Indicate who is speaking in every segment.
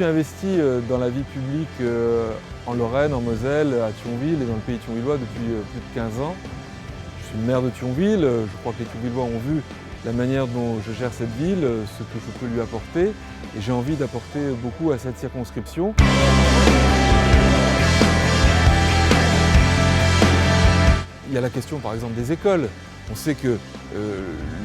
Speaker 1: suis investi dans la vie publique en Lorraine, en Moselle, à Thionville et dans le pays thionvillois depuis plus de 15 ans. Je suis le maire de Thionville, je crois que les Thionvillois ont vu la manière dont je gère cette ville, ce que je peux lui apporter, et j'ai envie d'apporter beaucoup à cette circonscription. Il y a la question par exemple des écoles. On sait que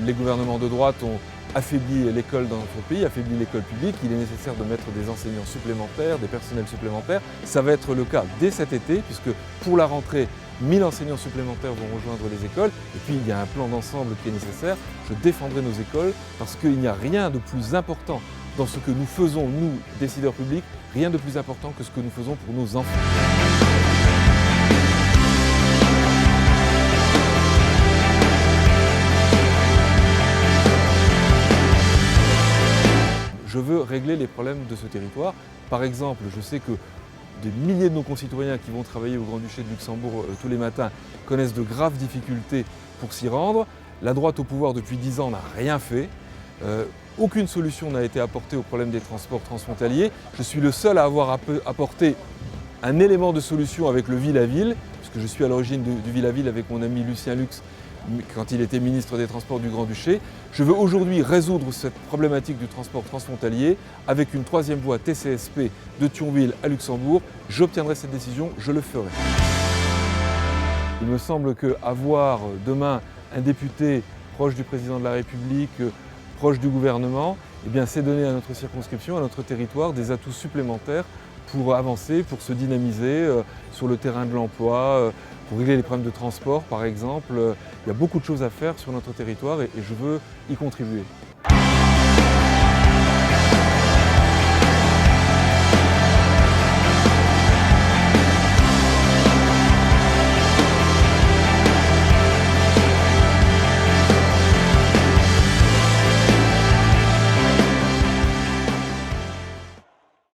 Speaker 1: les gouvernements de droite ont affaibli l'école dans notre pays, affaibli l'école publique. Il est nécessaire de mettre des enseignants supplémentaires, des personnels supplémentaires. Ça va être le cas dès cet été, puisque pour la rentrée, 1000 enseignants supplémentaires vont rejoindre les écoles. Et puis il y a un plan d'ensemble qui est nécessaire. Je défendrai nos écoles parce qu'il n'y a rien de plus important dans ce que nous faisons, nous, décideurs publics, rien de plus important que ce que nous faisons pour nos enfants. Je veux régler les problèmes de ce territoire. Par exemple, je sais que des milliers de nos concitoyens qui vont travailler au Grand-Duché de Luxembourg tous les matins connaissent de graves difficultés pour s'y rendre. La droite au pouvoir depuis 10 ans n'a rien fait. Aucune solution n'a été apportée au problème des transports transfrontaliers. Je suis le seul à avoir apporté un élément de solution avec le ville-à-ville, puisque je suis à l'origine du ville-à-ville avec mon ami Lucien Lux, quand il était ministre des Transports du Grand-Duché. Je veux aujourd'hui résoudre cette problématique du transport transfrontalier avec une troisième voie TCSP de Thionville à Luxembourg. J'obtiendrai cette décision, je le ferai. Il me semble qu'avoir demain un député proche du président de la République, proche du gouvernement, c'est donner à notre circonscription, à notre territoire, des atouts supplémentaires pour avancer, pour se dynamiser sur le terrain de l'emploi, pour régler les problèmes de transport par exemple. Il y a beaucoup de choses à faire sur notre territoire et je veux y contribuer.